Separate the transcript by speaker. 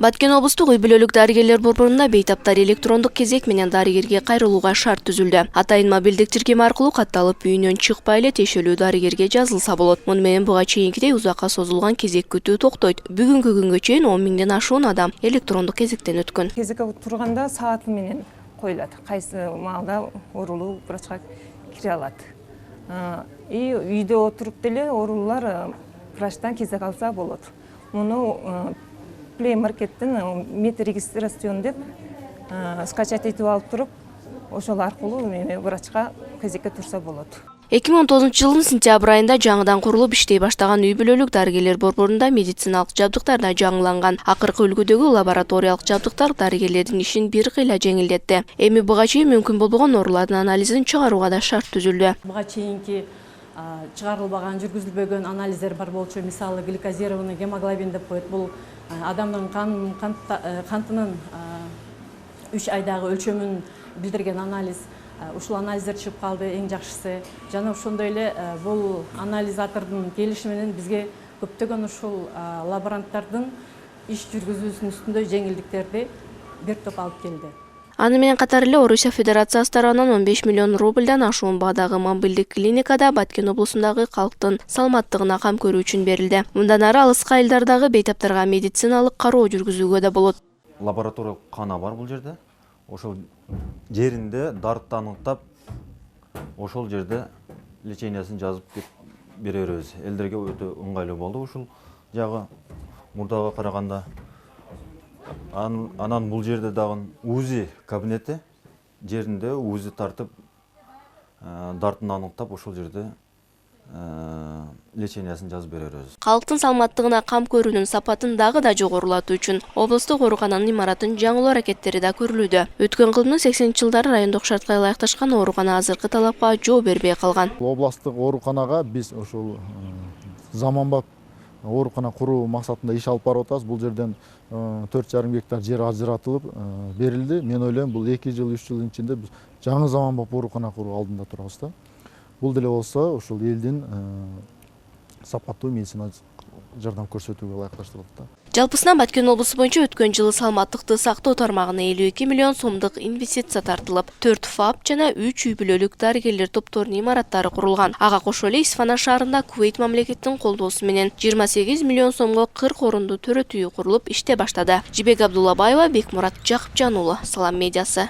Speaker 1: Баткен облустук үй бүлөлүк дарыгерлер борборунда бейтаптар электрондук кезек менен дарыгерге кайрылууга шарт түзүлдү. Атайын мобилдик тиркеме аркылуу катталып, үйүнөн чыкпай эле тиешелүү дарыгерге жазылса болот. Муну менен буга чейинкидей узакка созулган кезек күтүү токтойт. Бүгүнкү күнгө чейин 10 миңден ашуун адам электрондук кезектен өткөн.
Speaker 2: Кезекке турганда сааты менен коюлат. Кайсы маалда оорулуу врачка кире алат. Үйдө отуруп деле оорулуулар врачтан кезек алса болот. Муну Play Market'ten мета регистрацион деп скачать этип алып туруп, ошол аркылуу врачка кезекке турса болот.
Speaker 1: 2019 жылдын сентябрь айында жаңыдан курулуп иштей баштаган үй бүлөлүк дарыгерлер борборунда медициналык жабдыктар да жаңыланган. Акыркы үлгүдөгү лабораториялык жабдыктар дарыгерлердин ишин бир кыйла жеңилдетти. Эми буга чейин мүмкүн болбогон оорулардын анализин чыгарууга да шарт түзүлдү.
Speaker 3: Буга чейинки чыгарылбаган, жүргүзүлбөгөн анализдер бар болчу. Мисалы гликозированный гемоглобин деп коет. Бул адамдын кантынын 3 айдагы өлчөмүн билдирген анализ. Ушул анализдер чыгып калды, эң жакшысы. Жана ошондой эле бул анализатордун келиши менен бизге көптөгөн ушул лаборанттардын иш жүргүзүүсүнүн үстүндө жеңилдиктерди бир топ алып келди.
Speaker 1: Аны менен катар эле Орусия Федерациясы тарабынан 15 миллион рубльдан ашуун баадагы мобилдик клиникада Баткен облусундагы калктын саламаттыгына кам көрүү үчүн берилди. Мындан ары алыскы айылдардагы бейтаптарга медициналык кароо жүргүзүүгө да болот.
Speaker 4: Лабораториялык кана бар бул жерде. Ошол жеринде дартты аныктап, ошол жерде лечениясын жазып беребиз. Элдерге өтө ыңгайлуу болду ушул жагы мурдага караганда. Анан бул жерде дагы УЗИ кабинети жеринде УЗИ тартып, дартын аныктап, ошол жерде лечениясын жазып беребиз.
Speaker 1: Калктын саламаттыгына кам көрүүнүн сапатын дагы да жогорулатуу үчүн облустук оорукананын имаратын жаңылоо аракеттери да көрүлүүдө. Өткөн кылымдын 80-жылдары райондук шартка ылайыкташкан оорукана азыркы талапка жооп бербей калган.
Speaker 5: Областтык ооруканага биз ошол заманбап оорукана куруу максатында иш алып барып атабыз. Бул жерден 4,5 гектар жер ажыратылып берилди. Мен ойлойм, бул 2 жыл, 3 жылдын ичинде биз жаңы заманбап оорукана куруу алдында турабыз да. Бул деле болсо ушул элдин сапаттуу медициналык жардам көрсөтүүгө ылайыкташтырылат да.
Speaker 1: Жалпысынан Баткен облусу боюнча өткөн жылы саламаттыкты сактоо тармагына 52 миллион сомдук инвестиция тартылып, 4 ФАП жана 3 үй бүлөлүк дарыгерлер топторунун имараттары курулган. Ага кошо эле Исфана шаарында Кувейт мамлекетинин колдоосу менен 28 миллион сомго 40 орундуу төрөт үйү курулуп иште баштады. Жибек Абдуллабаева, Бекмурат Жакыпжан уулу, Салам медиасы.